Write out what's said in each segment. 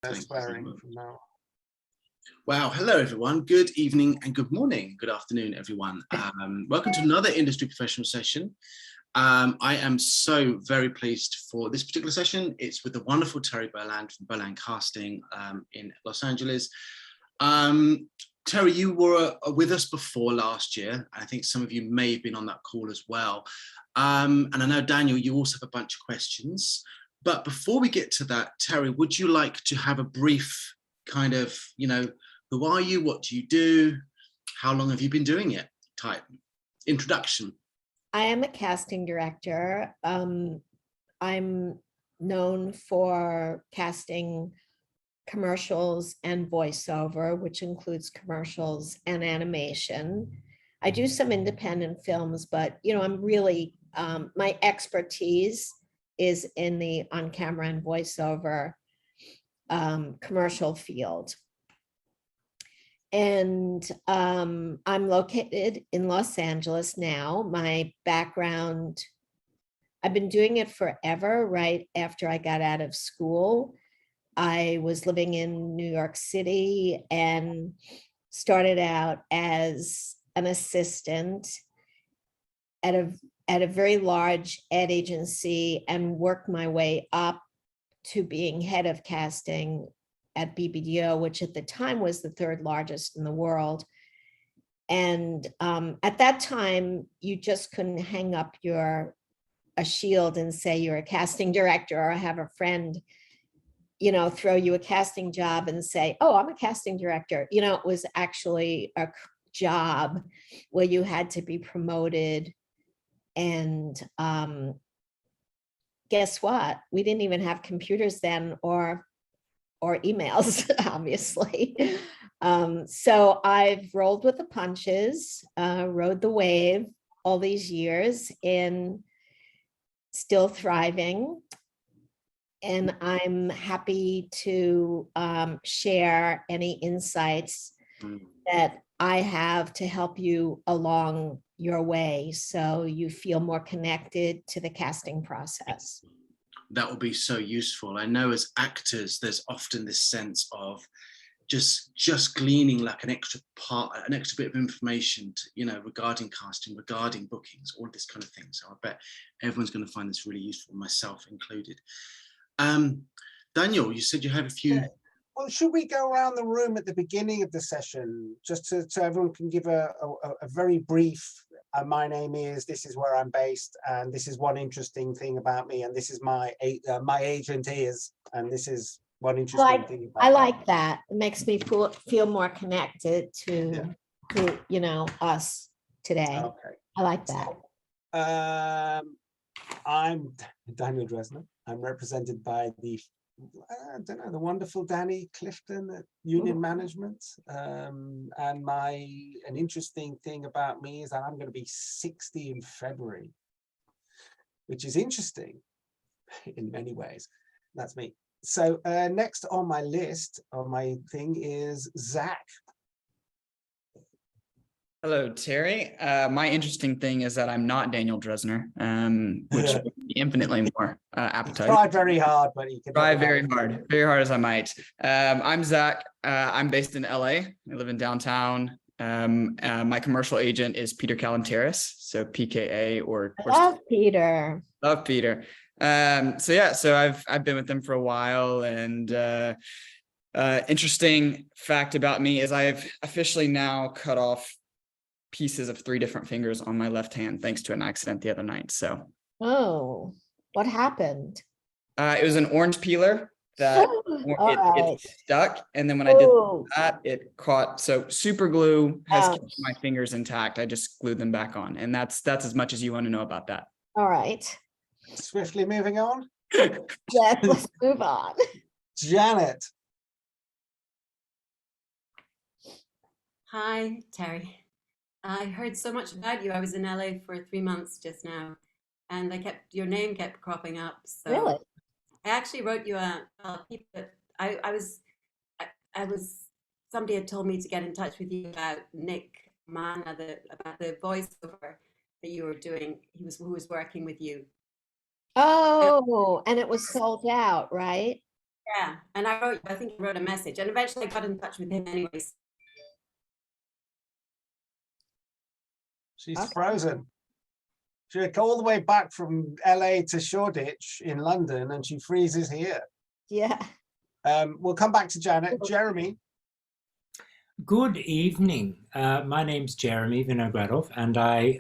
Swearing from now. Wow, hello everyone. Good evening and good morning. Good afternoon, everyone. Welcome to another industry professional session. I am so very pleased for this particular session. It's with the wonderful Terry Berland from Berland Casting in Los Angeles. Terry, you were with us before last year. I think some of you may have been on that call as well. And I know, Daniel, you also have a bunch of questions. But before we get to that, Terry, would you like to have a brief kind of, who are you, what do you do, how long have you been doing it type introduction? I am a casting director. I'm known for casting commercials and voiceover, which includes commercials and animation. I do some independent films, but I'm really, my expertise is in the on-camera and voiceover commercial field. And I'm located in Los Angeles now. My background, I've been doing it forever. Right after I got out of school, I was living in New York City and started out as an assistant at a very large ad agency and worked my way up to being head of casting at BBDO, which at the time was the third largest in the world. And at that time, you just couldn't hang up a shield and say you're a casting director, or have a friend, throw you a casting job and say, oh, I'm a casting director. It was actually a job where you had to be promoted. And guess what? We didn't even have computers then, or emails, obviously. So I've rolled with the punches, rode the wave all these years, and still thriving. And I'm happy to share any insights that I have to help you along your way, so you feel more connected to the casting process. That would be so useful. I know as actors, there's often this sense of just gleaning like an extra bit of information, regarding casting, regarding bookings, all this kind of thing. So I bet everyone's going to find this really useful, myself included. Daniel, you said you had a few. Well, should we go around the room at the beginning of the session, just so everyone can give a very brief, my name is, this is where I'm based, and this is one interesting thing about me, and this is my agent is, and this is one interesting thing about I like that. It makes me feel more connected to us today. Okay. I like that. So, I'm Daniel Dresner. I'm represented by the wonderful Danny Clifton at Union Management. And an interesting thing about me is that I'm going to be 60 in February, which is interesting in many ways. That's me. So next on my list, on my thing, is Zach. Hello, Terry. My interesting thing is that I'm not Daniel Dresner, which would be infinitely more appetizing. Tried very hard, but you can try very hard as I might. I'm Zach. I'm based in LA. I live in downtown. My commercial agent is Peter Kalanteris, so PKA or love Peter. Love Peter. So I've been with them for a while, and interesting fact about me is I've officially now cut off pieces of 3 different fingers on my left hand thanks to an accident the other night. So what happened? It was an orange peeler that it stuck, and then when I did that, it caught. So super glue has kept my fingers intact. I just glued them back on, and that's as much as you want to know about that. All right, swiftly moving on. Yes, let's move on. Janet. Hi, Terry. I heard so much about you. I was in LA for 3 months just now, and your name kept cropping up. So really? I actually wrote you a somebody had told me to get in touch with you about Nick Mana, about the voiceover that you were doing. Who was working with you. Oh, and it was sold out, right? Yeah, and I think I wrote a message, and eventually I got in touch with him anyways. She's Okay. frozen. She go all the way back from LA to Shoreditch in London, and she freezes here. Yeah. We'll come back to Janet. Jeremy. Good evening. My name's Jeremy Vinogradov, and I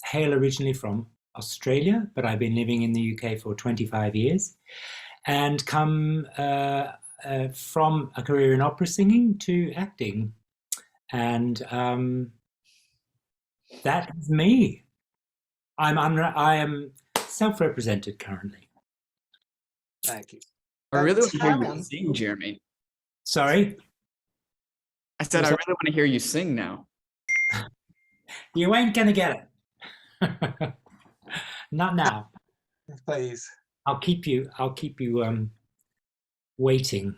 hail originally from Australia, but I've been living in the UK for 25 years and come from a career in opera singing to acting. And that is me. I am self-represented currently. Thank you. I really want to hear you Welcome. sing, Jeremy. Sorry, I said, I really want to hear you sing now. you ain't gonna get it. Not now. Please. I'll keep you waiting.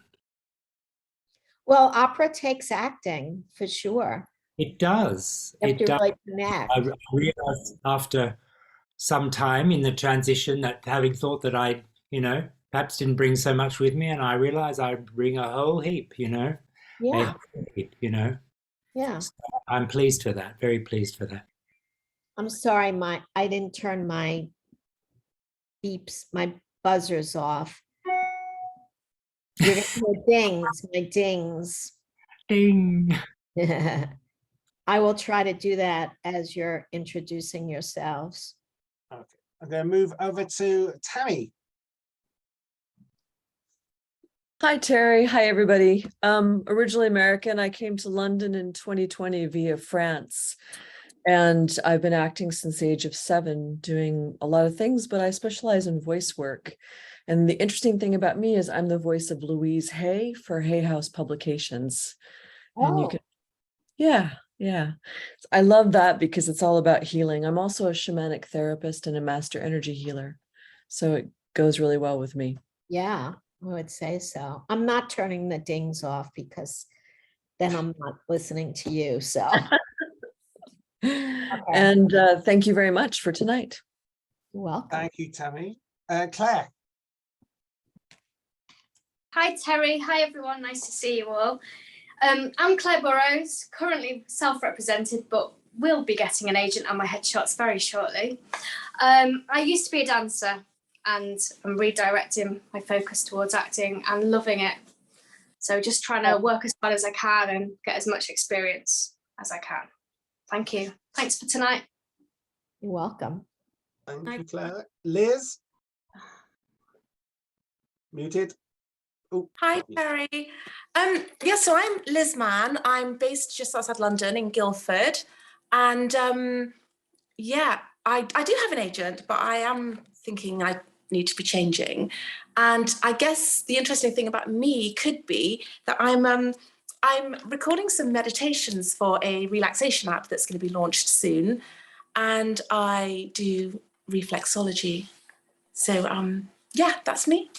Well, opera takes acting for sure. It does. You have It to does. really connect. I realized after some time in the transition that having thought that I, perhaps didn't bring so much with me, and I realized I bring a whole heap, a Yeah, whole heap, yeah. So I'm pleased for that. Very pleased for that. I'm sorry, I didn't turn my beeps, my buzzers off. You're gonna hear dings, my dings. Ding. I will try to do that as you're introducing yourselves. Okay. I'm going to move over to Tammy. Hi, Terry. Hi, everybody. Originally American. I came to London in 2020 via France. And I've been acting since the age of 7, doing a lot of things, but I specialize in voice work. And the interesting thing about me is I'm the voice of Louise Hay for Hay House Publications. And you Oh, can, yeah. I love that because it's all about healing. I'm also a shamanic therapist and a master energy healer. So it goes really well with me. yeah, I would say so. I'm not turning the dings off because then I'm not listening to you, so. And thank you very much for tonight. You're welcome. Thank you, Tammy. Claire. Hi Terry, hi everyone, nice to see you all. I'm Claire Burrows, currently self-represented, but will be getting an agent on my headshots very shortly. I used to be a dancer and I'm redirecting my focus towards acting and loving it. So just trying to work as hard as I can and get as much experience as I can. Thank you. Thanks for tonight. You're welcome. Thank you, Claire. Liz. Muted. Oh, Hi, Terry. Yeah, so I'm Liz Mann. I'm based just outside London in Guildford. And yeah, I do have an agent, but I am thinking I need to be changing. And I guess the interesting thing about me could be that I'm recording some meditations for a relaxation app that's going to be launched soon. And I do reflexology. So yeah, that's me.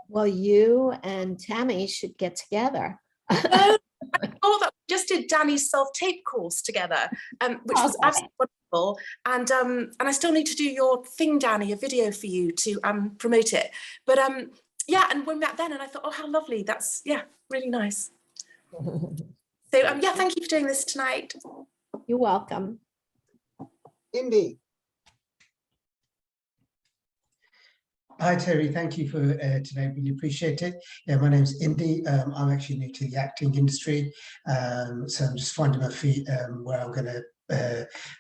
Well, you and Tammy should get together. Oh, that we just did Danny's self-tape course together, which was Okay. absolutely wonderful. And I still need to do your thing, Danny, a video for you to promote it. But yeah, and we met then, and I thought, oh, how lovely! That's really nice. So yeah, thank you for doing this tonight. You're welcome. Indy. Hi, Terry. Thank you for today. Really appreciate it. Yeah, my name's Indy. I'm actually new to the acting industry. So I'm just finding my feet where I'm going to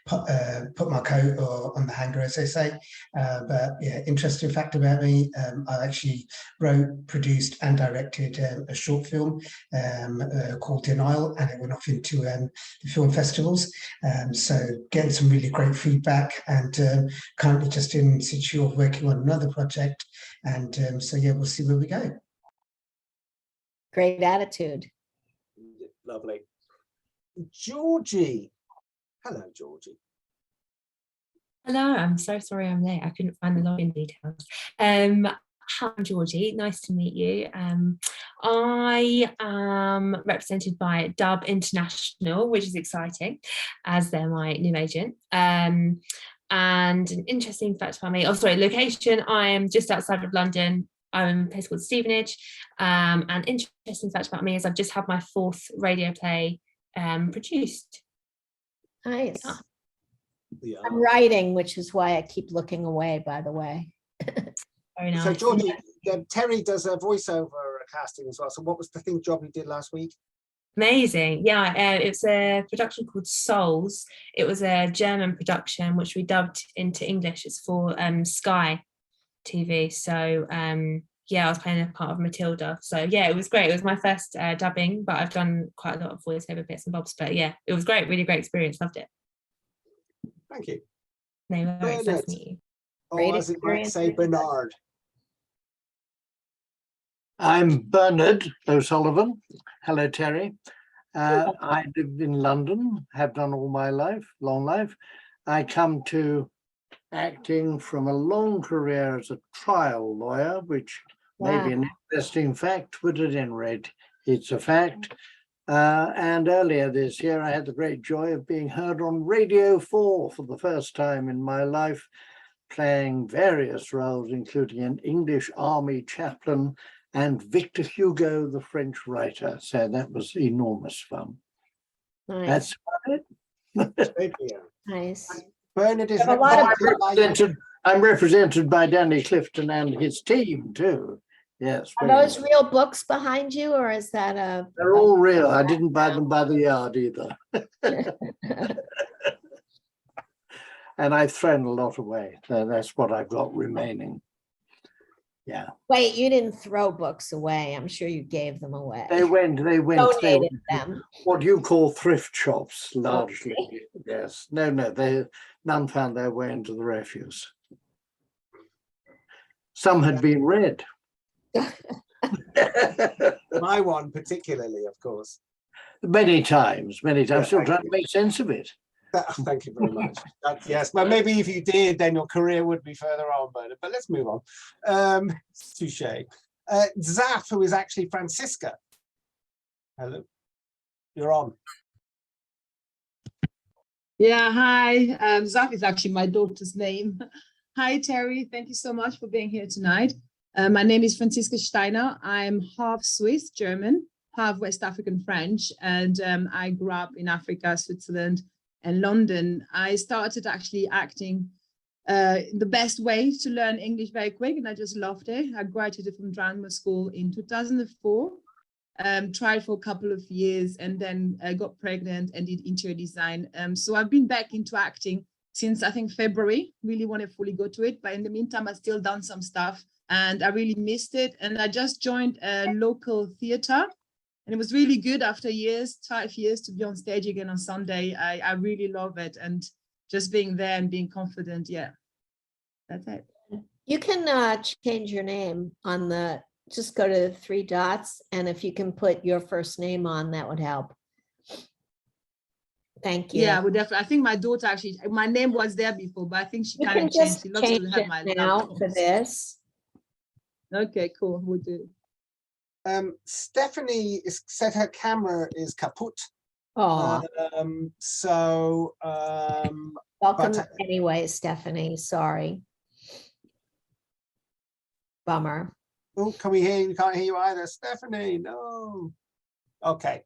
put my coat or on the hanger, as they say. But yeah, interesting fact about me, I actually wrote, produced and directed a short film called Denial, and it went off into the film festivals. So getting some really great feedback, and currently just in situ of working on another project. And so yeah, we'll see where we go. Great attitude. Lovely. Georgie. Hello, Georgie. Hello, I'm so sorry I'm late. I couldn't find the login details. Hi, I'm Georgie. Nice to meet you. I am represented by Dub International, which is exciting, as they're my new agent. And an interesting fact about me, location, I am just outside of London. I'm in a place called Stevenage. And interesting fact about me is I've just had my 4th radio play produced. Nice. Yeah. I'm writing, which is why I keep looking away, by the way. Very nice. So Georgie, Terry does a voiceover casting as well. So what was the job you did last week? Amazing. Yeah, it's a production called Souls. It was a German production, which we dubbed into English. It's for Sky TV. So yeah, I was playing a part of Matilda. So yeah, it was great. It was my first dubbing, but I've done quite a lot of voiceover bits and bobs. But yeah, it was great. Really great experience. Loved it. Thank you. No worries. Nice to meet you. Or as it might say, Bernard. I'm Bernard O'Sullivan. Hello, Terry. I live in London, have done all my life, long life. I come to acting from a long career as a trial lawyer, which may be an interesting fact, but at any rate, it's a fact. And earlier this year, I had the great joy of being heard on Radio 4 for the first time in my life, playing various roles, including an English army chaplain and Victor Hugo, the French writer. So that was enormous fun. Nice. That's about it. Nice. Bernard is I'm represented by Danny Clifton and his team too. Yes. Are those real books behind you, or is that a? They're all real. I didn't buy them by the yard either. And I've thrown a lot away. So that's what I've got remaining. Yeah. Wait, you didn't throw books away. I'm sure you gave them away. They went Donated them. What you call thrift shops, largely. Yes. No, none found their way into the refuse. Some had been read. My one particularly, of course. Many times. Yeah, Still trying to make sense of it. Thank you very much. Yes, well, maybe if you did, then your career would be further on, Bernard. But let's move on. Touche. Zaf, who is actually Francisca. Hello, you're on. Yeah, hi. Zaf is actually my daughter's name. Hi, Terry. Thank you so much for being here tonight. My name is Franziska Steiner. I'm half Swiss German, half West African French, and I grew up in Africa, Switzerland, and London. I started actually acting the best way to learn English very quick, and I just loved it. I graduated from drama school in 2004, tried for a couple of years, and then got pregnant and did interior design. So I've been back into acting since I think February. Really want to fully go to it, but in the meantime, I've still done some stuff, and I really missed it. And I just joined a local theatre. And it was really good after 5 years to be on stage again on Sunday. I really love it. And just being there and being confident. Yeah, that's it. You can change your name on just go to 3 dots. And if you can put your first name on, that would help. Thank you. Yeah, I would definitely. I think my daughter actually, my name was there before, but I think she kind of changed. She loves to have my now for this. Okay, cool. We'll do. Stephanie said her camera is kaput. Oh. Welcome anyway, Stephanie. Sorry. Bummer. Oh, can we hear you? We can't hear you either. Stephanie, no. Okay.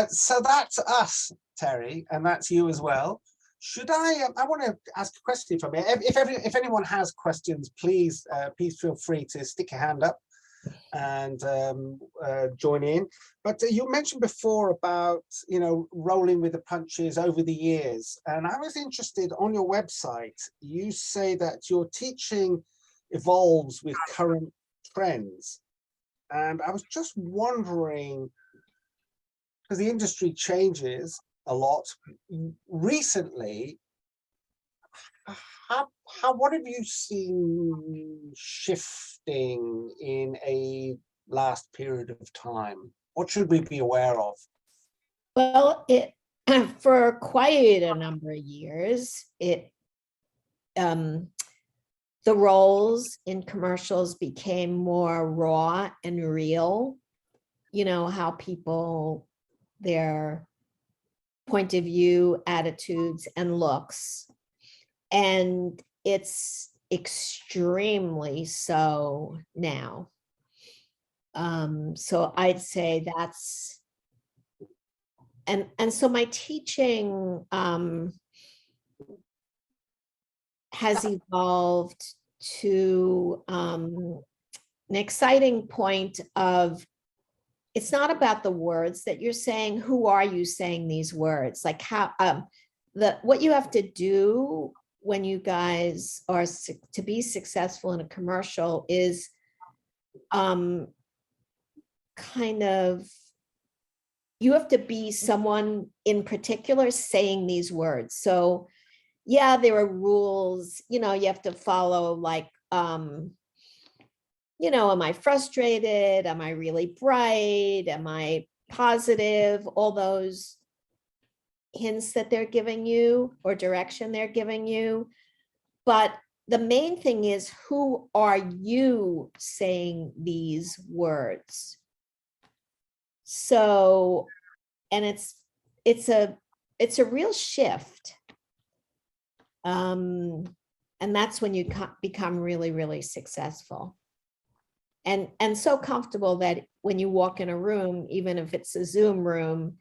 So that's us, Terry, and that's you as well. Should I want to ask a question from you. If anyone has questions, please feel free to stick your hand up and join in. But you mentioned before about, rolling with the punches over the years. And I was interested, on your website, you say that your teaching evolves with current trends. And I was just wondering, because the industry changes a lot recently, what have you seen shifting in a last period of time? What should we be aware of? Well, for quite a number of years, the roles in commercials became more raw and real. How people, their point of view, attitudes, and looks. And it's extremely so now. So I'd say that's, and so my teaching has evolved to an exciting point of, it's not about the words that you're saying. Who are you saying these words? Like how, what you have to do when you guys are to be successful in a commercial is kind of, you have to be someone in particular saying these words. So yeah, there are rules, you know, you have to follow, like, you know, am I frustrated? Am I really bright? Am I positive? All those hints that they're giving you or direction they're giving you. But the main thing is, who are you saying these words? So, and it's a real shift. And that's when you become really, really successful. And so comfortable that when you walk in a room, even if it's a Zoom room,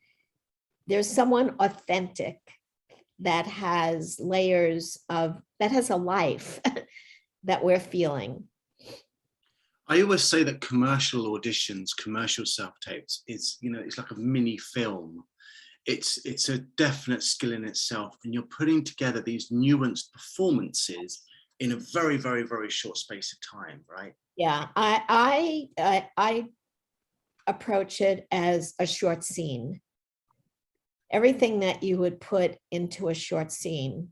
there's someone authentic that has layers of, that has a life that we're feeling. I always say that commercial auditions, commercial self-tapes is, you know, it's like a mini film. It's a definite skill in itself, and you're putting together these nuanced performances in a very, very, very short space of time, right? Yeah, I approach it as a short scene. Everything that you would put into a short scene,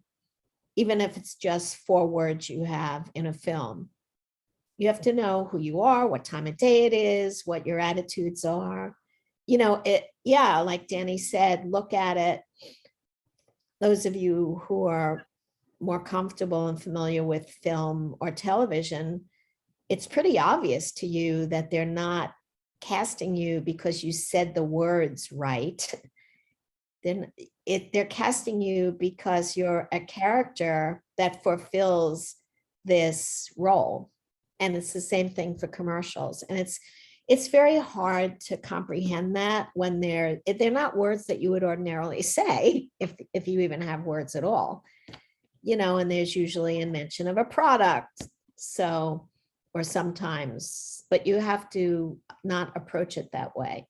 even if it's just 4 words you have in a film, you have to know who you are, what time of day it is, what your attitudes are. You know, yeah, like Danny said, look at it. Those of you who are more comfortable and familiar with film or television, it's pretty obvious to you that they're not casting you because you said the words right. Then they're casting you because you're a character that fulfills this role. And it's the same thing for commercials. And it's very hard to comprehend that when they're not words that you would ordinarily say, if you even have words at all, you know, and there's usually a mention of a product. So, or sometimes, but you have to not approach it that way.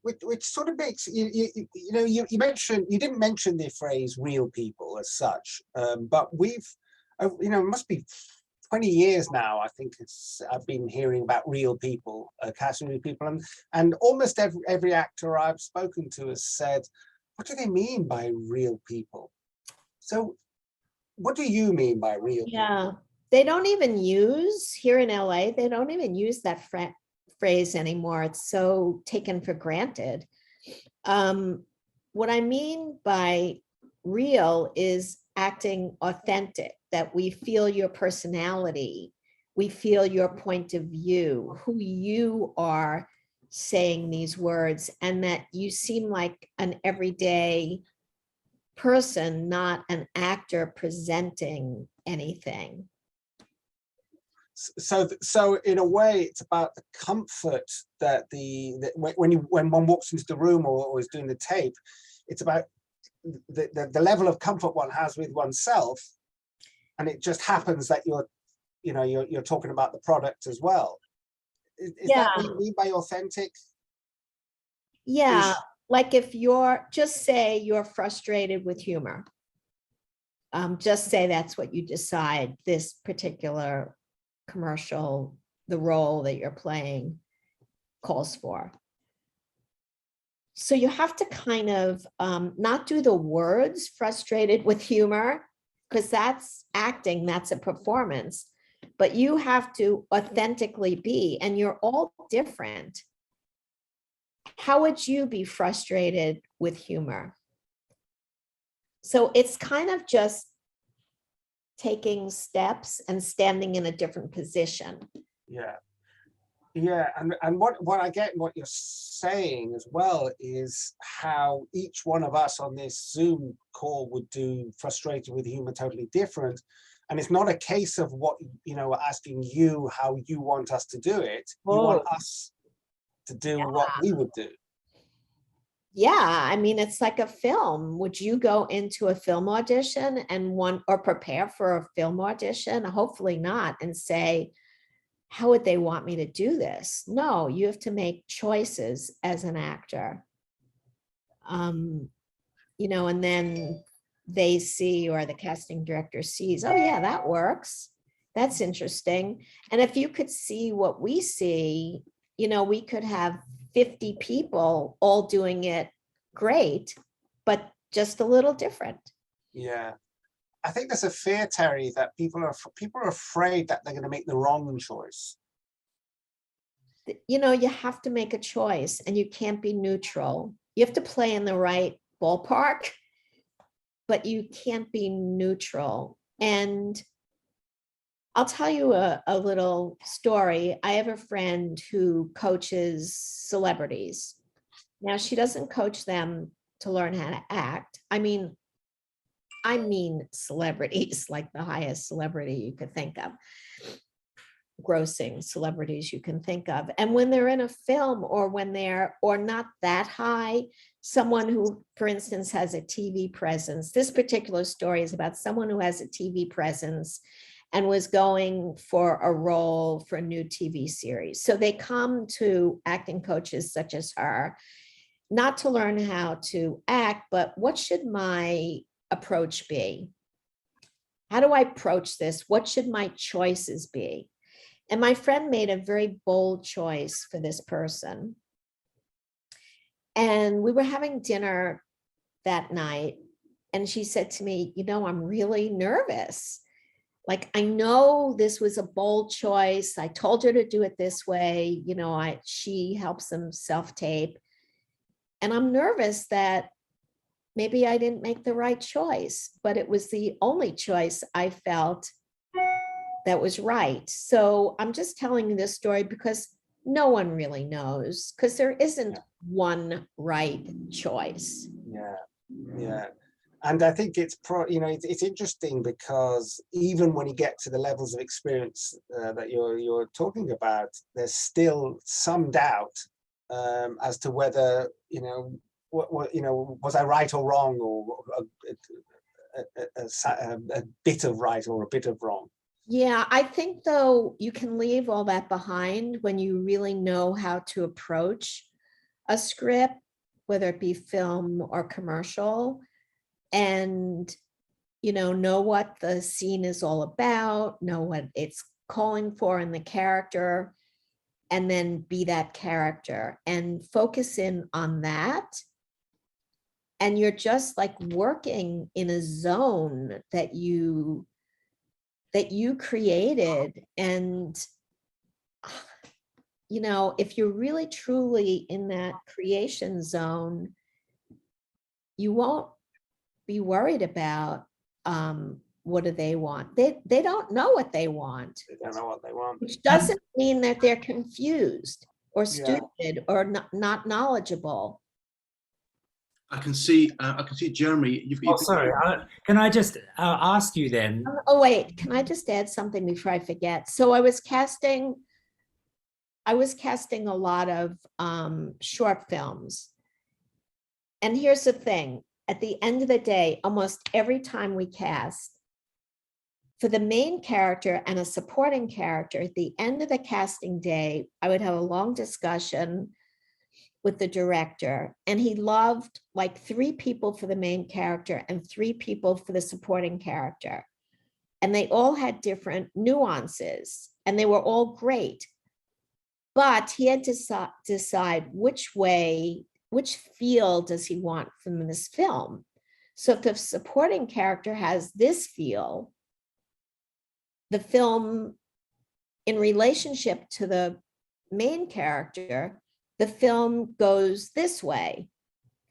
Which sort of makes, you know, you mentioned, you didn't mention the phrase real people as such, but we've, you know, it must be 20 years now, I think I've been hearing about real people, casting real people, and almost every actor I've spoken to has said, what do they mean by real people? So what do you mean by real people? Yeah, they don't even use, here in LA, they don't even use that phrase anymore. It's so taken for granted. What I mean by real is acting authentic, that we feel your personality, we feel your point of view, who you are saying these words, and that you seem like an everyday person, not an actor presenting anything. So in a way, it's about the comfort that when one walks into the room or is doing the tape, it's about the level of comfort one has with oneself, and it just happens that you're talking about the product as well. Is that what you mean by authentic? Yeah, like if you're, just say you're frustrated with humor. Just say that's what you decide this particular commercial, the role that you're playing calls for. So you have to kind of not do the words frustrated with humor, because that's acting, that's a performance, but you have to authentically be, and you're all different. How would you be frustrated with humor? So it's kind of just taking steps and standing in a different position. Yeah. Yeah, and what I get, what you're saying as well, is how each one of us on this Zoom call would do frustrated with humor totally different. And it's not a case of what, we're asking you how you want us to do it. You want us to do what we would do. Yeah, I mean, it's like a film. Would you go into a film audition and or prepare for a film audition? Hopefully not, and say, how would they want me to do this? No, you have to make choices as an actor. And then they see, or the casting director sees, oh yeah, that works. That's interesting. And if you could see what we see, we could have 50 people all doing it great, but just a little different. Yeah. I think there's a fear, Terry, that people are afraid that they're going to make the wrong choice. You have to make a choice, and you can't be neutral. You have to play in the right ballpark, but you can't be neutral. And I'll tell you a little story. I have a friend who coaches celebrities. Now, she doesn't coach them to learn how to act. I mean celebrities, like the highest celebrity you could think of, grossing celebrities you can think of. And when they're in a film, or when they're, or not that high, someone who, for instance, has a TV presence. This particular story is about someone who has a TV presence and was going for a role for a new TV series. So they come to acting coaches such as her, not to learn how to act, but what should my approach be? How do I approach this? What should my choices be? And my friend made a very bold choice for this person. And we were having dinner that night, and she said to me, I'm really nervous. Like, I know this was a bold choice. I told her to do it this way. She helps them self-tape. And I'm nervous that maybe I didn't make the right choice, but it was the only choice I felt that was right. So I'm just telling you this story because no one really knows, because there isn't one right choice. Yeah. And I think it's it's interesting, because even when you get to the levels of experience that you're talking about, there's still some doubt as to whether was I right or wrong, or a bit of right or a bit of wrong. Yeah, I think though you can leave all that behind when you really know how to approach a script, whether it be film or commercial, and know what the scene is all about, know what it's calling for in the character, and then be that character and focus in on that. And you're just like working in a zone that you created. And if you're really truly in that creation zone, you won't be worried about what do they want. They don't know what they want. They don't know what they want. Which doesn't mean that they're confused or stupid or not knowledgeable. I can see Jeremy. Sorry. Can I just ask you then? Oh wait, can I just add something before I forget? So I was casting a lot of short films, and here's the thing: at the end of the day, almost every time we cast, for the main character and a supporting character, at the end of the casting day, I would have a long discussion with the director, and he loved like 3 people for the main character and 3 people for the supporting character. And they all had different nuances, and they were all great. But he had to decide which feel does he want from this film. So if the supporting character has this feel, the film in relationship to the main character, the film goes this way.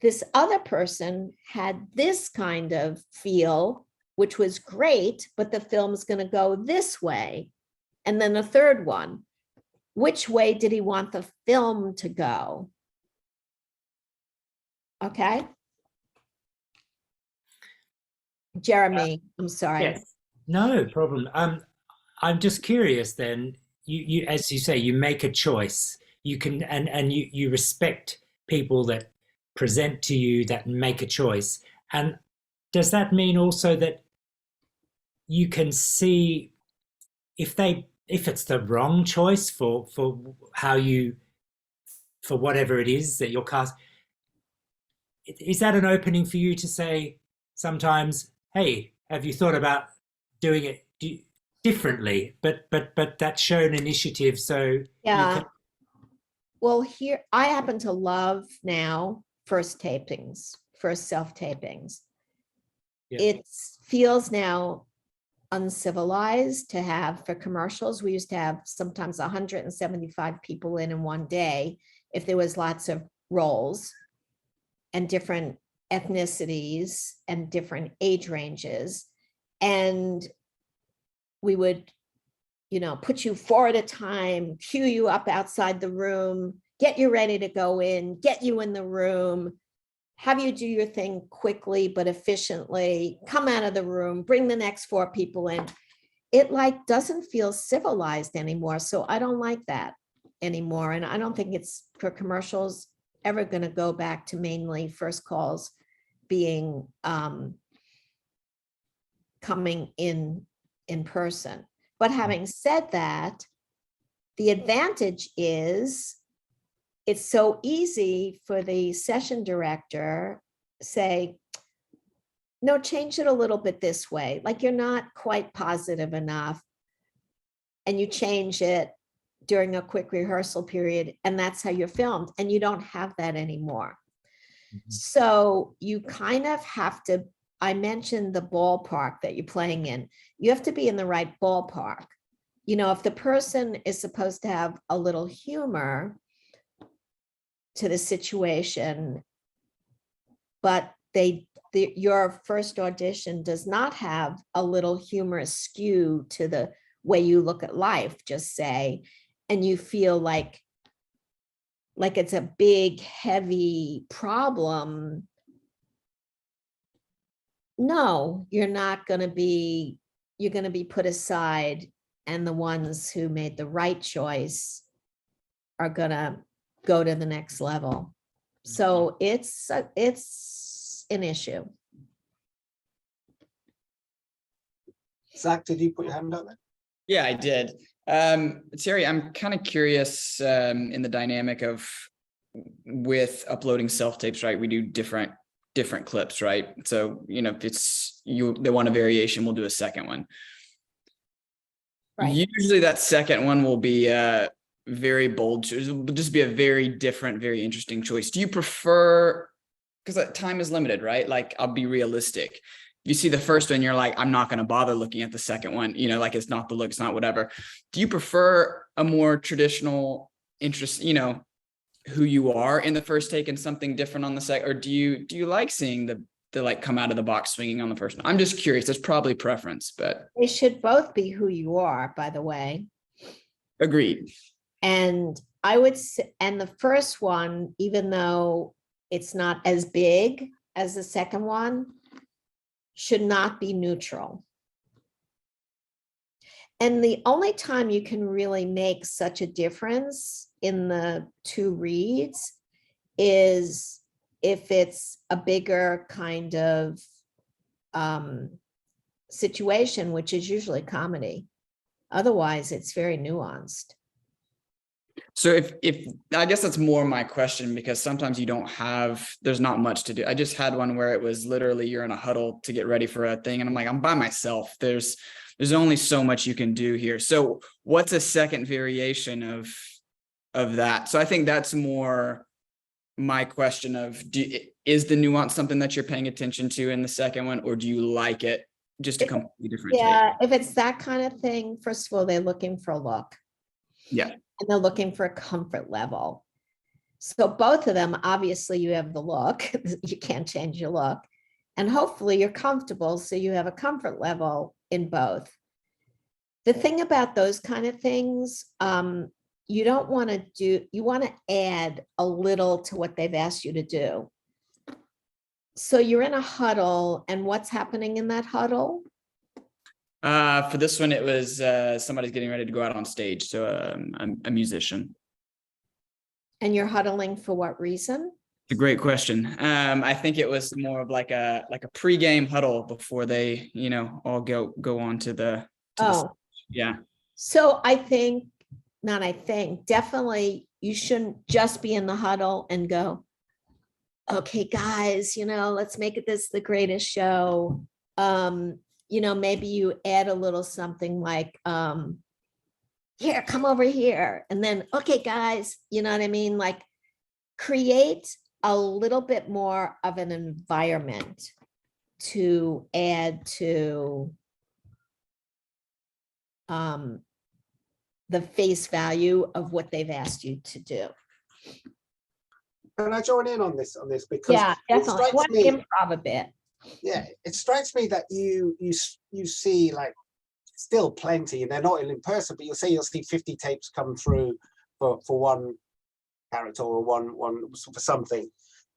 This other person had this kind of feel, which was great, but the film's going to go this way. And then the third one, which way did he want the film to go? Okay. Jeremy, I'm sorry. Yes. No problem. I'm just curious then, you as you say, you make a choice. You can and you respect people that present to you that make a choice. And does that mean also that you can see if it's the wrong choice for how you for whatever it is that you're cast, is that an opening for you to say sometimes, hey, have you thought about doing it differently? But that's shown initiative, so you Yeah. can. Well, here I happen to love now first tapings, first self-tapings. Yeah. It feels now uncivilized to have for commercials. We used to have sometimes 175 people in one day if there was lots of roles and different ethnicities and different age ranges. And we would, put you four at a time, queue you up outside the room, get you ready to go in, get you in the room, have you do your thing quickly but efficiently, come out of the room, bring the next four people in. It doesn't feel civilized anymore. So I don't like that anymore. And I don't think it's for commercials ever going to go back to mainly first calls being coming in person. But having said that, the advantage is it's so easy for the session director say, no, change it a little bit this way. Like you're not quite positive enough. And you change it during a quick rehearsal period, and that's how you're filmed. And you don't have that anymore. Mm-hmm. So you kind of have to, I mentioned the ballpark that you're playing in. You have to be in the right ballpark. If the person is supposed to have a little humor to the situation, but your first audition does not have a little humorous skew to the way you look at life, just say, and you feel like it's a big, heavy problem. No, you're going to be put aside, and the ones who made the right choice are going to go to the next level. So it's an issue. Zach, did you put your hand up there? Yeah, I did. Terry, I'm kind of curious in the dynamic of with uploading self-tapes, right? We do different clips, right? So, if they want a variation, we'll do a second one. Right. Usually that second one will be very bold. It will just be a very different, very interesting choice. Do you prefer, because time is limited, right? Like, I'll be realistic. You see the first one, you're like, I'm not going to bother looking at the second one. Like it's not the look, it's not whatever. Do you prefer a more traditional interest, who you are in the first take and something different on the second? Or do you like seeing the like come out of the box swinging on the first one? I'm just curious. There's probably preference, but they should both be who you are, by the way. Agreed. And I would say, and the first one, even though it's not as big as the second one, should not be neutral. And the only time you can really make such a difference in the two reads is if it's a bigger kind of situation, which is usually comedy. Otherwise, it's very nuanced. So if I guess that's more my question, because sometimes there's not much to do. I just had one where it was literally you're in a huddle to get ready for a thing. And I'm like, I'm by myself. There's only so much you can do here. So what's a second variation of that? So I think that's more my question of, is the nuance something that you're paying attention to in the second one, or do you like it just a completely different take? If it's that kind of thing, first of all, they're looking for a look. Yeah. And they're looking for a comfort level. So both of them, obviously you have the look, you can't change your look, and hopefully you're comfortable. So you have a comfort level in both. The thing about those kind of things, you don't want to do, you want to add a little to what they've asked you to do. So you're in a huddle, and what's happening in that huddle? For this one, it was somebody's getting ready to go out on stage, so a musician. And you're huddling for what reason? It's a great question. I think it was more of like a pre-game huddle before they, all go on to the. Yeah. So definitely you shouldn't just be in the huddle and go, okay, guys, let's make it the greatest show. Maybe you add a little something like, here, come over here. And then, okay, guys, you know what I mean? Like create a little bit more of an environment to add to the face value of what they've asked you to do. Can I join in on this because yeah, definitely. I want to improv a bit. Yeah, it strikes me that you see like still plenty, and they're not in person, but you'll see 50 tapes come through for one character or one for something.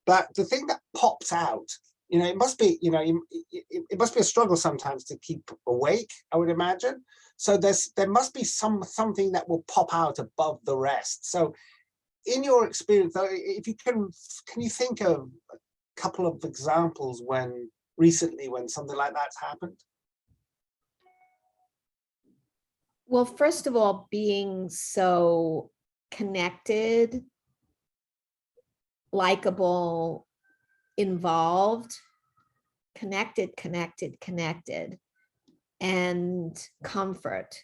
But the thing that pops out, it must be, it must be a struggle sometimes to keep awake, I would imagine. So there must be something that will pop out above the rest. So in your experience, though, if you can you think of a couple of examples when something like that's happened? Well, first of all, being so connected, likable, involved, connected, and comfort.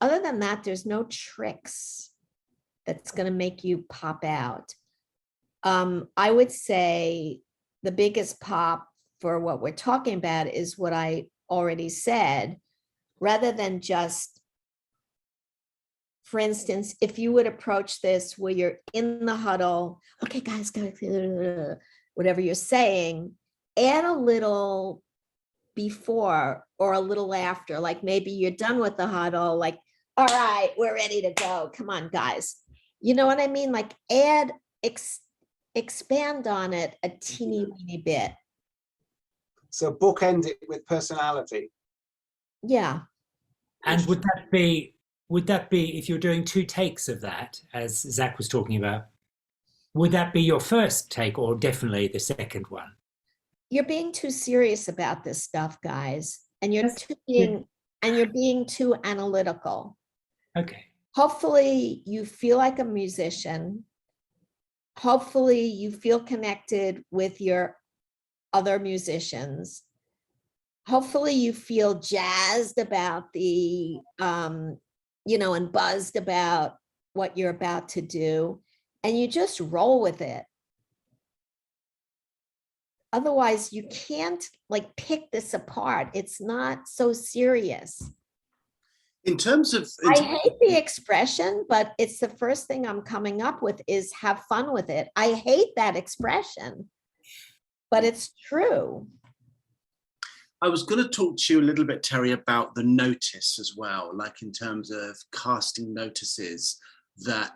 Other than that, there's no tricks that's going to make you pop out. I would say the biggest pop for what we're talking about is what I already said, rather than just, for instance, if you would approach this where you're in the huddle, okay, guys, whatever you're saying, add a little before or a little after, like maybe you're done with the huddle, like, all right, we're ready to go. Come on, guys. You know what I mean? Like expand on it a teeny weeny bit. So bookend it with personality. Yeah. And would that be if you're doing 2 takes of that, as Zach was talking about, would that be your first take or definitely the second one? You're being too serious about this stuff, guys, and you're being too analytical. Okay. Hopefully you feel like a musician. Hopefully you feel connected with your other musicians. Hopefully you feel jazzed about the, and buzzed about what you're about to do, and you just roll with it. Otherwise, you can't like pick this apart. It's not so serious. In terms of, I hate the expression, but it's the first thing I'm coming up with is have fun with it. I hate that expression, but it's true. I was going to talk to you a little bit, Terry, about the notice as well, like in terms of casting notices that,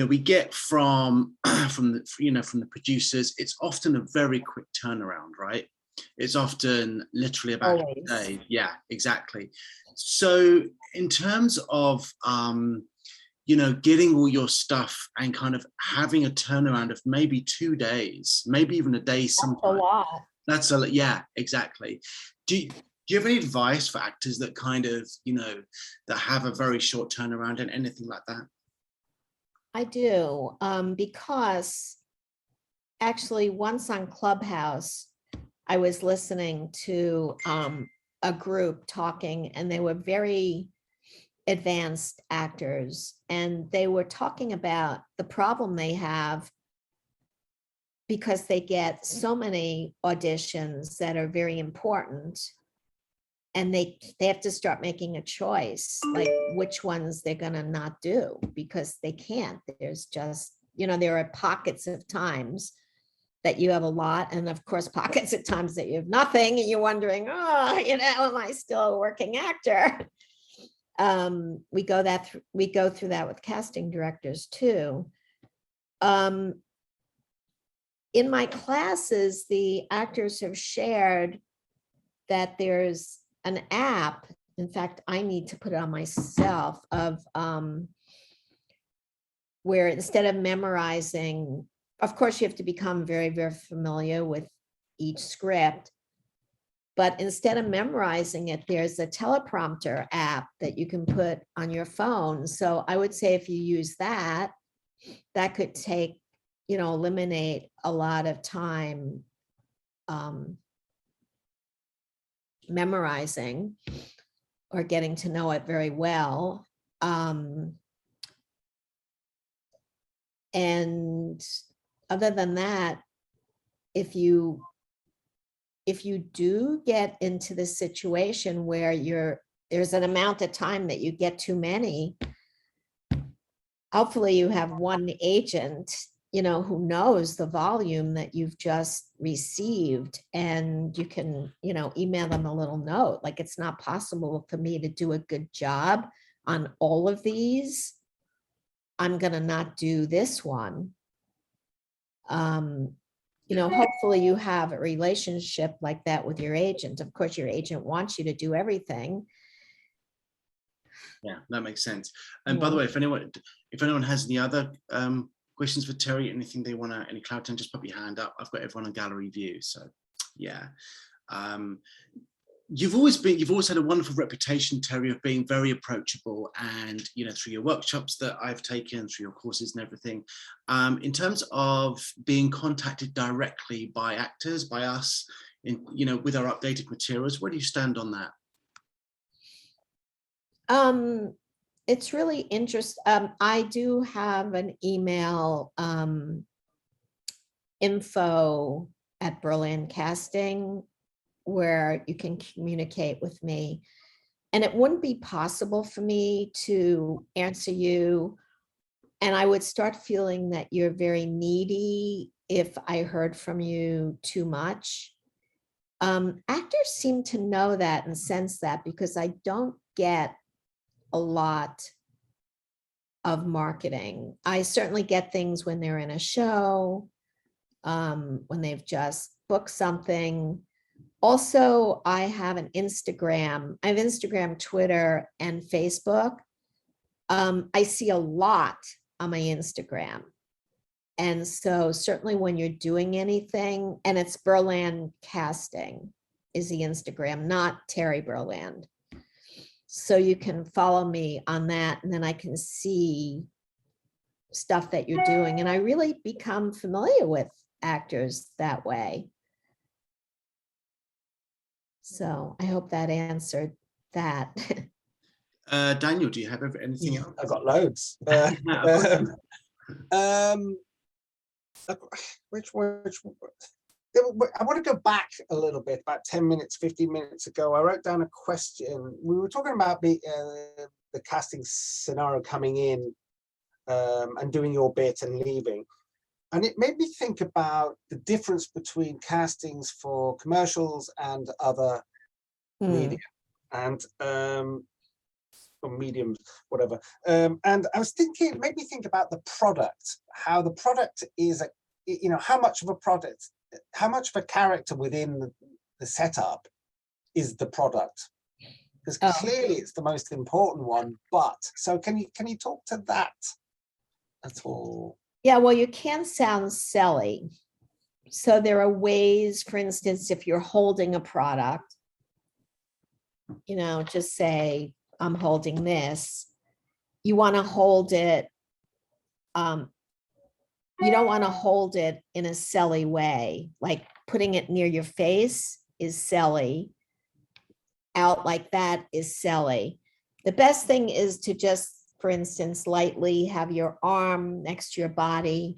we get from the producers. It's often a very quick turnaround, right? It's often literally about a day. Yeah, exactly. So in terms of, getting all your stuff and kind of having a turnaround of maybe 2 days, maybe even a day sometimes. That's a lot. That's a lot. Yeah, exactly. Do you have any advice for actors that kind of, that have a very short turnaround and anything like that? I do, because actually once on Clubhouse, I was listening to a group talking, and they were very advanced actors, and they were talking about the problem they have because they get so many auditions that are very important, and they have to start making a choice, like which ones they're gonna not do, because they can't. There's just, there are pockets of times that you have a lot, and of course pockets of times that you have nothing, and you're wondering, am I still a working actor? We go through that with casting directors too. In my classes, the actors have shared that there's an app. In fact, I need to put it on myself of where instead of memorizing, of course, you have to become very, very familiar with each script. But instead of memorizing it, there's a teleprompter app that you can put on your phone. So I would say if you use that, that could take, eliminate a lot of time memorizing or getting to know it very well. And other than that, if you do get into the situation where there's an amount of time that you get too many, hopefully you have one agent, who knows the volume that you've just received, and you can, email them a little note, like, it's not possible for me to do a good job on all of these. I'm gonna not do this one. Hopefully you have a relationship like that with your agent. Of course, your agent wants you to do everything. Yeah, that makes sense. And by the way, if anyone has any other questions for Terry, anything they want to, any clarity, just put your hand up. I've got everyone on gallery view. So yeah. You've always had a wonderful reputation, Terry, of being very approachable, and through your workshops that I've taken, through your courses and everything. In terms of being contacted directly by actors, by us, with our updated materials, where do you stand on that? It's really interesting. I do have an email, info@Berland Casting, where you can communicate with me. And it wouldn't be possible for me to answer you. And I would start feeling that you're very needy if I heard from you too much. Actors seem to know that and sense that, because I don't get a lot of marketing. I certainly get things when they're in a show, when they've just booked something. Also, I have an Instagram. I have Instagram, Twitter, and Facebook. I see a lot on my Instagram. And so certainly when you're doing anything, and it's Berland Casting is the Instagram, not Terry Berland. So you can follow me on that, and then I can see stuff that you're doing. And I really become familiar with actors that way. So I hope that answered that. Daniel, do you have anything else? I've got loads. Which I want to go back a little bit, about 10 minutes, 15 minutes ago. I wrote down a question. We were talking about the casting scenario coming in and doing your bit and leaving. And it made me think about the difference between castings for commercials and other media, and or mediums, whatever. And I was thinking, it made me think about the product, how the product is, how much of a product, how much of a character within the setup is the product? Because clearly it's the most important one. But so can you talk to that at all? Yeah, well, you can sound silly. So there are ways, for instance, if you're holding a product, just say, I'm holding this. You want to hold it. You don't want to hold it in a silly way, like putting it near your face is silly. Out like that is silly. The best thing is to just, for instance, lightly have your arm next to your body,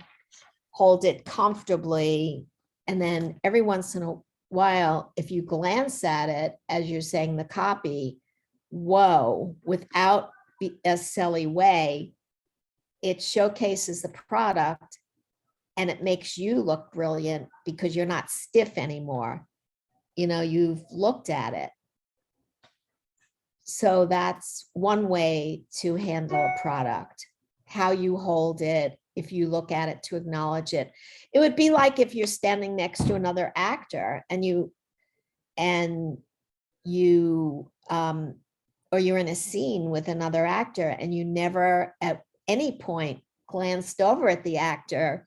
hold it comfortably, and then every once in a while, if you glance at it as you're saying the copy, whoa, without a silly way, it showcases the product and it makes you look brilliant because you're not stiff anymore. You've looked at it. So that's one way to handle a product, how you hold it, if you look at it to acknowledge it. It would be like if you're standing next to another actor and you or you're in a scene with another actor and you never at any point glanced over at the actor,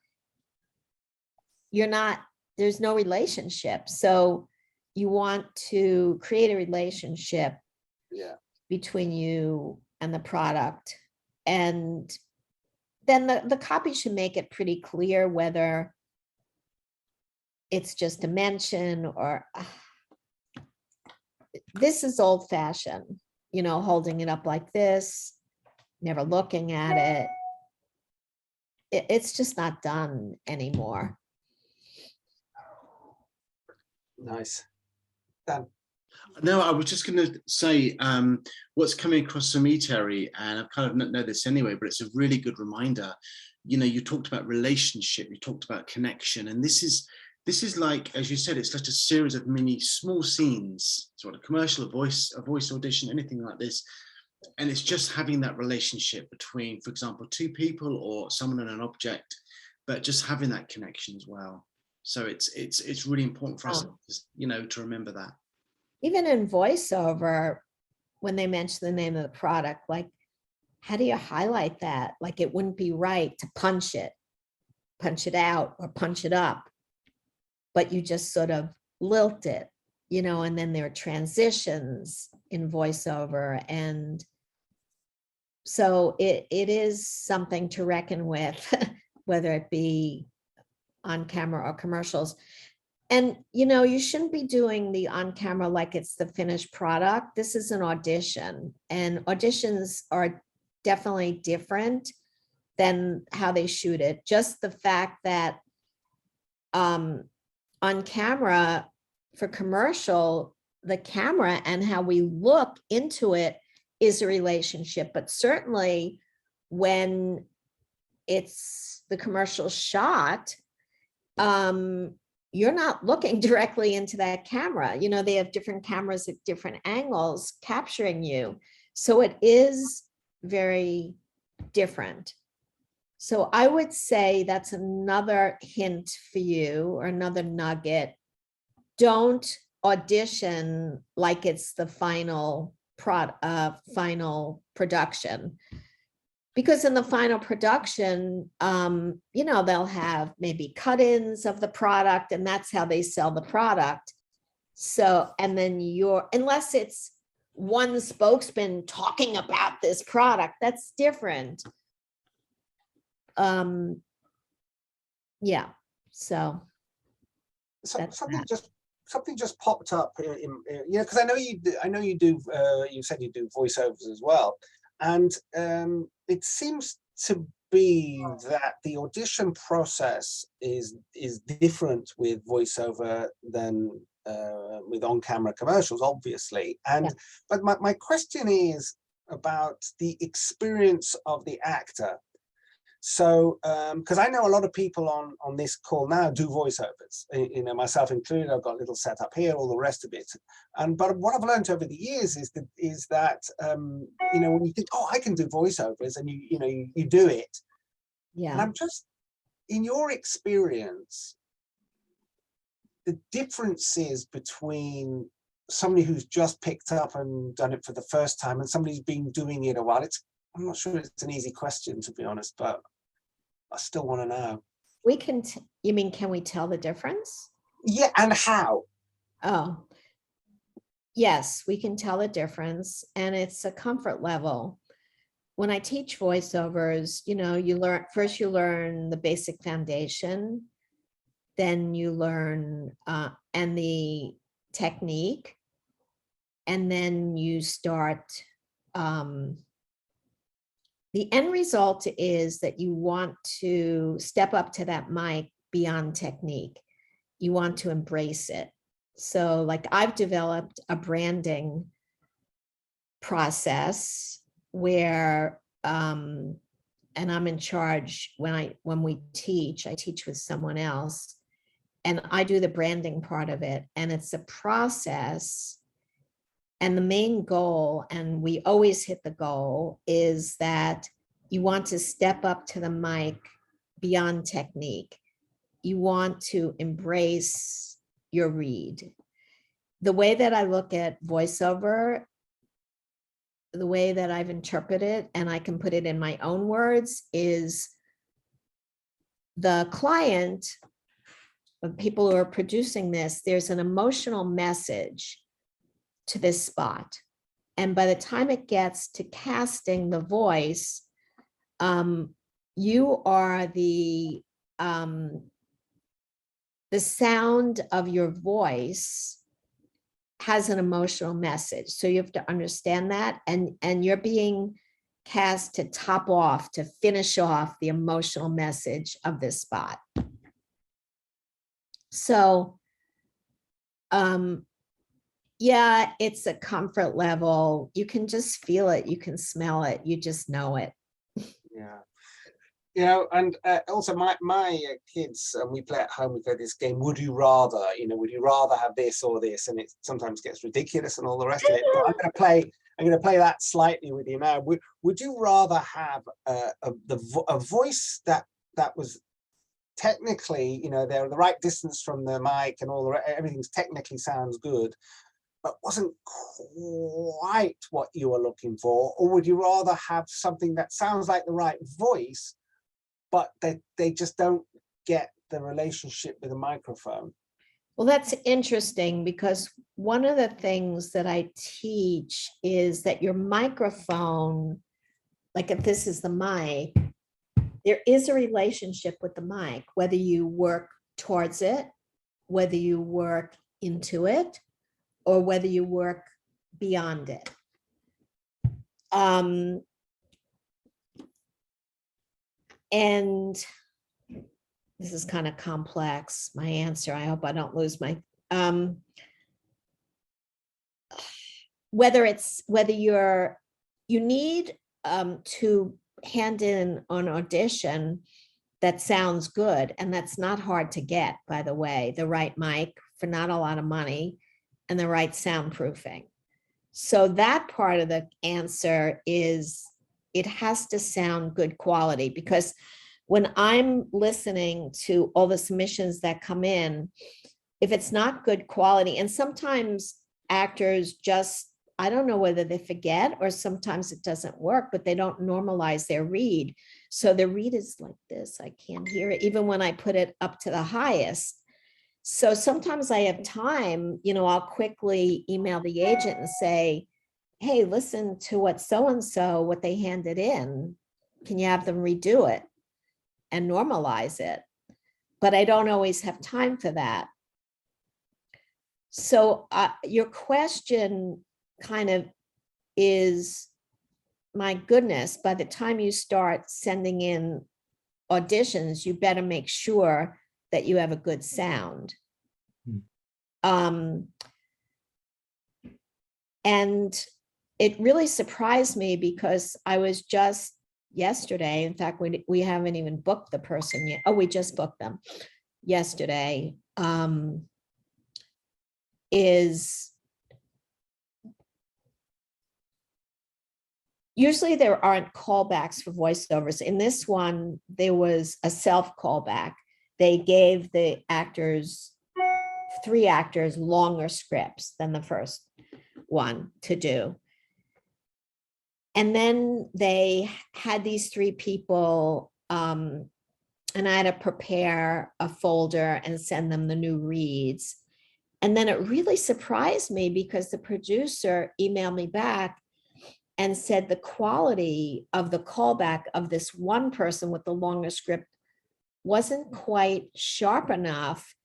there's no relationship. So you want to create a relationship between you and the product. And then the copy should make it pretty clear whether it's just a mention or this is old fashioned, holding it up like this, never looking at it. It's just not done anymore. Nice. Dan. No, I was just going to say what's coming across for me, Terry, and I've kind of know this anyway, but it's a really good reminder. You talked about relationship, you talked about connection, and this is like, as you said, it's such a series of mini small scenes, sort of commercial, a voice audition, anything like this. And it's just having that relationship between, for example, two people or someone and an object, but just having that connection as well. So it's really important for us, to remember that. Even in voiceover, when they mention the name of the product, like, how do you highlight that? Like, it wouldn't be right to punch it out or punch it up, but you just sort of lilt it, and then there are transitions in voiceover. And so it is something to reckon with, whether it be on camera or commercials. And, you shouldn't be doing the on camera like it's the finished product. This is an audition, and auditions are definitely different than how they shoot it. Just the fact that on camera for commercial, the camera and how we look into it is a relationship, but certainly when it's the commercial shot, you're not looking directly into that camera. They have different cameras at different angles capturing you. So it is very different. So I would say that's another hint for you, or another nugget. Don't audition like it's the final production. Because in the final production, they'll have maybe cut-ins of the product, and that's how they sell the product. So, and then unless it's one spokesman talking about this product, that's different. Yeah. So something just popped up because I know you do. You said you do voiceovers as well. And it seems to be that the audition process is different with voiceover than with on-camera commercials, obviously. But my question is about the experience of the actor. So, because I know a lot of people on this call now do voiceovers, myself included. I've got a little setup here, all the rest of it. But what I've learned over the years is that when you think, oh, I can do voiceovers, and you do it. Yeah. And I'm just, in your experience, the differences between somebody who's just picked up and done it for the first time and somebody who's been doing it a while. I'm not sure it's an easy question, to be honest, but I still want to know. You mean, can we tell the difference? Yeah, and how? Oh, yes, we can tell the difference, and it's a comfort level. When I teach voiceovers, you learn the basic foundation, then you learn and the technique, and then you start. The end result is that you want to step up to that mic beyond technique. You want to embrace it. So, like, I've developed a branding process where, and I'm in charge when we teach, I teach with someone else, and I do the branding part of it. And it's a process. And the main goal, and we always hit the goal, is that you want to step up to the mic beyond technique. You want to embrace your read. the way that I look at voiceover, the way that I've interpreted, and I can put it in my own words, is the client, the people who are producing this, there's an emotional message to this spot. And by the time it gets to casting the voice, you are the sound of your voice has an emotional message. So you have to understand that, and you're being cast to top off, to finish off the emotional message of this spot. So, yeah, it's a comfort level. You can just feel it. You can smell it. You just know it. Yeah. You know, and also my kids, we play at home, we play this game, would you rather, would you rather have this or this? And it sometimes gets ridiculous and all the rest of it. But I'm going to play that slightly with you now. Would you rather have a voice that was technically, they're the right distance from the mic and everything's technically sounds good, but wasn't quite what you were looking for? Or would you rather have something that sounds like the right voice, but they just don't get the relationship with the microphone? Well, that's interesting, because one of the things that I teach is that your microphone, like if this is the mic, there is a relationship with the mic, whether you work towards it, whether you work into it, or whether you work beyond it. And this is kind of complex, my answer. I hope I don't lose my, whether you need to hand in an audition that sounds good, and that's not hard to get, by the way, the right mic for not a lot of money and the right soundproofing. So that part of the answer is it has to sound good quality, because when I'm listening to all the submissions that come in, if it's not good quality, and sometimes actors just, I don't know whether they forget or sometimes it doesn't work, but they don't normalize their read. So the read is like this, I can't hear it, even when I put it up to the highest. So sometimes I have time, I'll quickly email the agent and say, hey, listen to what so-and-so, what they handed in. Can you have them redo it and normalize it? But I don't always have time for that. So your question kind of is, my goodness, by the time you start sending in auditions, you better make sure that you have a good sound. And it really surprised me, because I was just yesterday, in fact, we haven't even booked the person yet. Oh, we just booked them yesterday. Usually there aren't callbacks for voiceovers. In this one, there was a self callback. They gave the actors, 3 actors, longer scripts than the first one to do. And then they had these 3 people, and I had to prepare a folder and send them the new reads. And then it really surprised me, because the producer emailed me back and said the quality of the callback of this one person with the longer script wasn't quite sharp enough.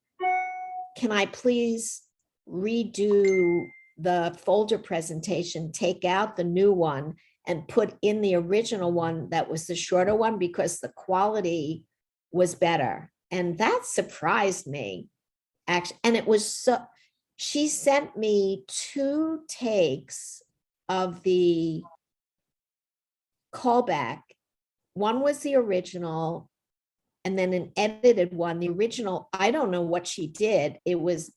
Can I please redo the folder presentation, take out the new one and put in the original one that was the shorter one, because the quality was better? And that surprised me, actually. And it was so, she sent me 2 takes of the callback. One was the original, and then an edited one. The original, I don't know what she did. It was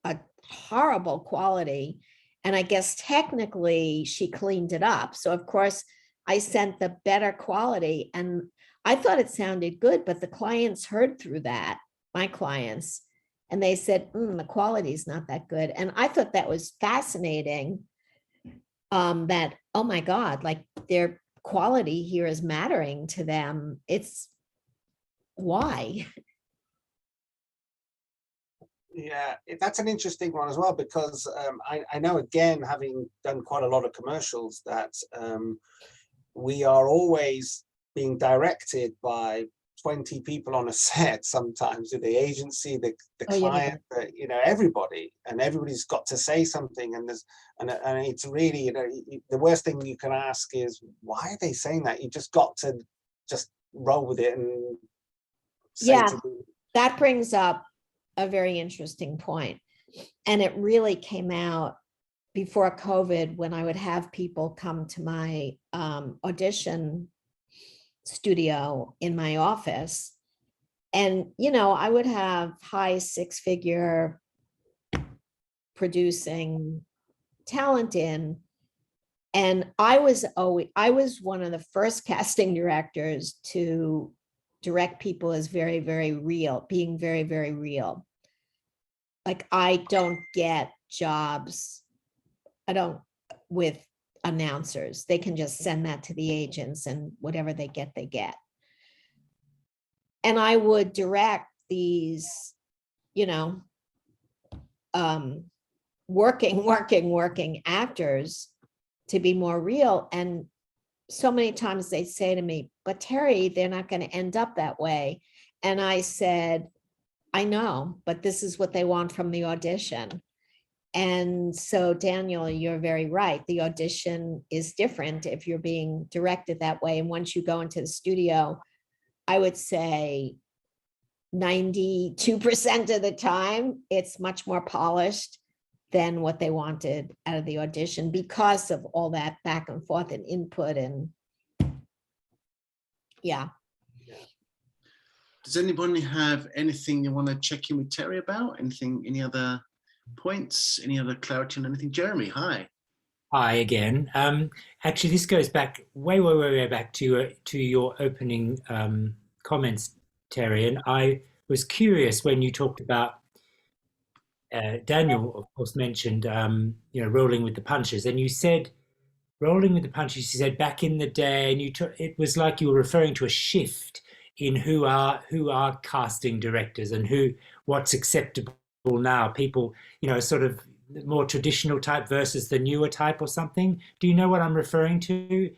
a horrible quality. And I guess technically she cleaned it up. So of course I sent the better quality, and I thought it sounded good, but the clients heard through that, my clients, And they said, the quality is not that good. And I thought that was fascinating, that, oh my God, like their quality here is mattering to them. It's why? Yeah, that's an interesting one as well, because I know, again, having done quite a lot of commercials, that we are always being directed by 20 people on a set, sometimes with the agency, the client, everybody, and everybody's got to say something. And it's really, the worst thing you can ask is, why are they saying that? You just got to just roll with it and say that brings up a very interesting point. And it really came out before COVID, when I would have people come to my audition studio in my office. And, I would have high 6-figure producing talent in. And I was one of the first casting directors to direct people as very, very real, being very, very real. Like, I don't get jobs, with announcers. They can just send that to the agents, and whatever they get, they get. And I would direct these, working actors to be more real. And so many times they say to me, but Terry, they're not going to end up that way. And I said, I know, but this is what they want from the audition. And so, Daniel, you're very right. The audition is different if you're being directed that way. And once you go into the studio, I would say 92% of the time, it's much more polished than what they wanted out of the audition, because of all that back and forth and input. And yeah. Does anybody have anything you want to check in with Terry about? Anything, any other points, any other clarity on anything? Jeremy, hi. Hi again. Actually, this goes back way back to your opening comments, Terry. And I was curious when you talked about, Daniel, of course, mentioned, rolling with the punches. And you said, rolling with the punches, you said back in the day, and it was like you were referring to a shift in who are casting directors and what's acceptable now. People, sort of more traditional type versus the newer type or something. Do you know what I'm referring to?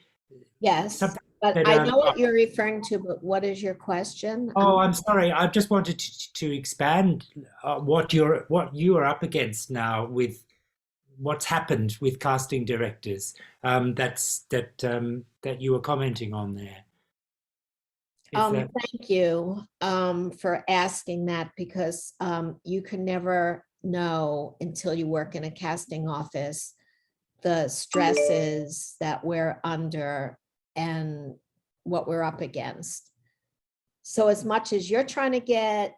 Yes, but I know what you're referring to, but what is your question? Oh, I'm sorry. I just wanted to expand what you are up against now with what's happened with casting directors. That you were commenting on there. Thank you for asking that, because you can never know until you work in a casting office the stresses that we're under and what we're up against. So as much as you're trying to get,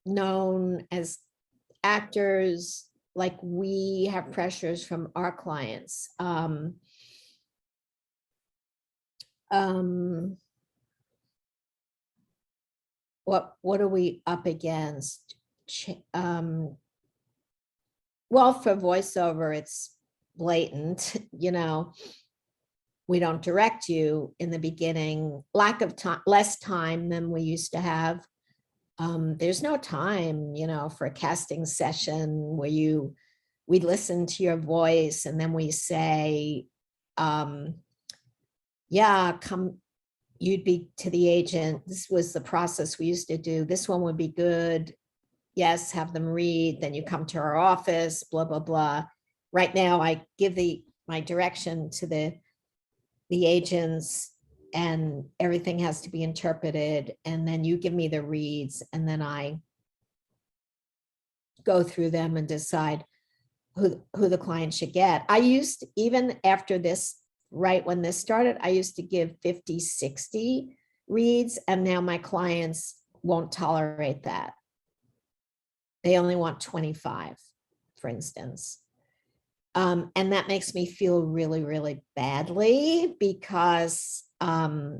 known as actors, like, we have pressures from our clients. What are we up against? Well, for voiceover, it's blatant, we don't direct you in the beginning, lack of time, less time than we used to have. There's no time, for a casting session where we listen to your voice and then we say, yeah, come, you'd be to the agent. This was the process we used to do. This one would be good. Yes, have them read. Then you come to our office, blah, blah, blah. Right now, I give my direction to the agents, and everything has to be interpreted. And then you give me the reads, and then I go through them and decide who the client should get. I used, even after this, right when this started, I used to give 50, 60 reads, and now my clients won't tolerate that. They only want 25, for instance. And that makes me feel really, really badly, because I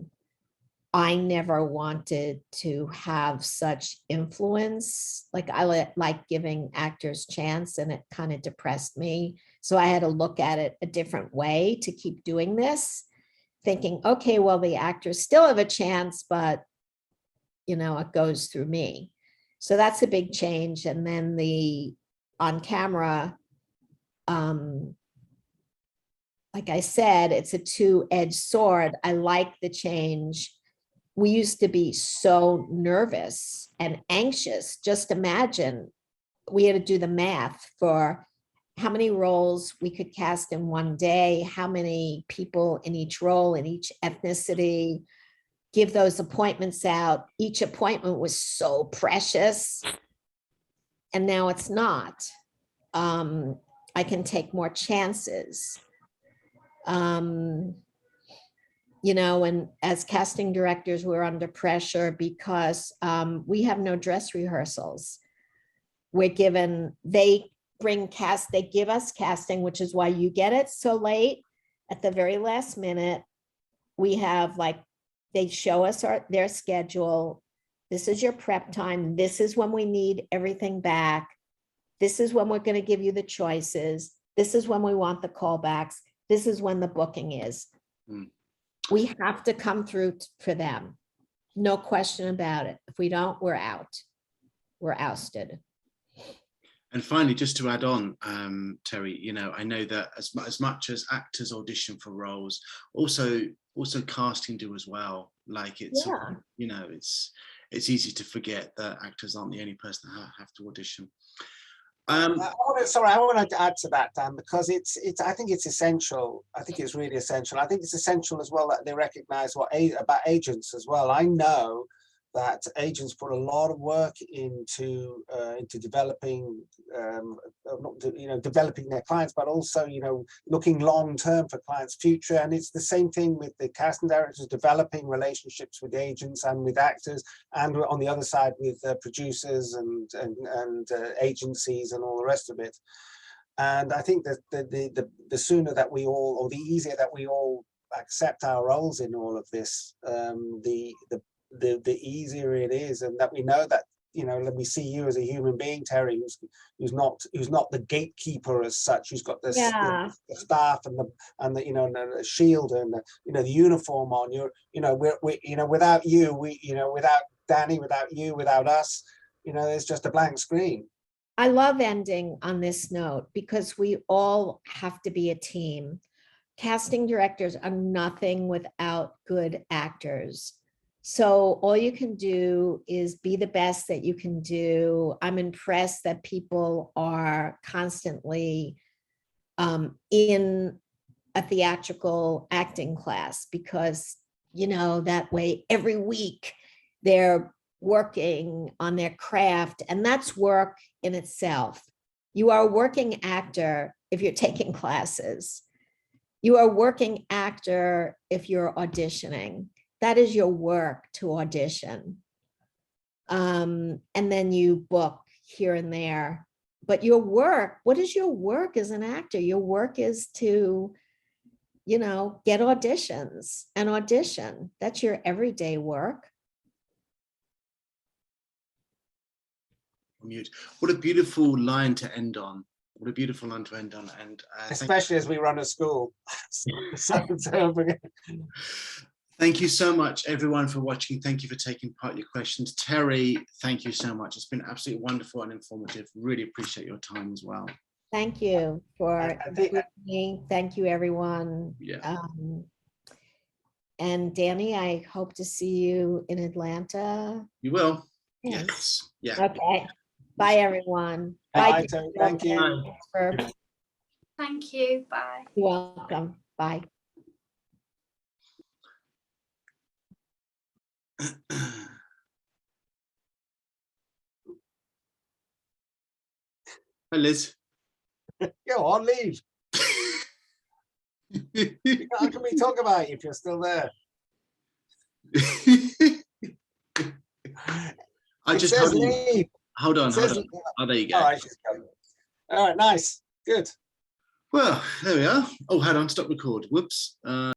I never wanted to have such influence. Like I like giving actors chance, and it kind of depressed me. So I had to look at it a different way to keep doing this, thinking, okay, well, the actors still have a chance, but it goes through me. So that's a big change. And then the on camera, like I said, it's a two-edged sword. I like the change. We used to be so nervous and anxious. Just imagine, we had to do the math for how many roles we could cast in one day, how many people in each role, in each ethnicity, give those appointments out. Each appointment was so precious. And now it's not. I can take more chances. And as casting directors, we're under pressure because we have no dress rehearsals. We're given, they give us casting, which is why you get it so late at the very last minute. We have they show us their schedule. This is your prep time. This is when we need everything back. This is when we're going to give you the choices. This is when we want the callbacks. This is when the booking is. We have to come through for them. No question about it. If we don't, we're out. We're ousted. And finally, just to add on, Terry, I know that as much as actors audition for roles, also casting do as well. Like it's easy to forget that actors aren't the only person that have to audition. I want to add to that, Dan, because I think it's essential. I think it's really essential. I think it's essential as well that they recognize about agents as well. I know that agents put a lot of work into developing, developing their clients, but also, looking long term for clients' future. And it's the same thing with the casting directors, developing relationships with agents and with actors, and on the other side with producers and agencies and all the rest of it. And I think that the sooner that we all, or the easier that we all accept our roles in all of this, the easier it is, and that we know that let me see you as a human being, Terry, who's not the gatekeeper as such, who's got the staff and the shield and the uniform on. We're without you, without Danny, without you, without us, there's just a blank screen. I love ending on this note because we all have to be a team. Casting directors are nothing without good actors. So all you can do is be the best that you can do. I'm impressed that people are constantly in a theatrical acting class because, that way every week they're working on their craft, and that's work in itself. You are a working actor if you're taking classes. You are a working actor if you're auditioning. That is your work, to audition. And then you book here and there. But your work, what is your work as an actor? Your work is to, get auditions and audition. That's your everyday work. Mute. What a beautiful line to end on. What a beautiful line to end on. And especially as we run a school. Thank you so much, everyone, for watching. Thank you for taking part in your questions. Terry, thank you so much. It's been absolutely wonderful and informative. Really appreciate your time as well. Thank you for me. Thank you, everyone. Yeah. And Danny, I hope to see you in Atlanta. You will. Yes. Yeah. Okay. Bye, everyone. Bye, Terry. Thank you. Thank you. Bye. You're welcome. Bye. Hi, Liz. Go on, leave. How can we talk about you if you're still there? Hold on. Oh, there you go. All right, all right, nice, good. Well, there we are. Oh, hold on, stop record. Whoops.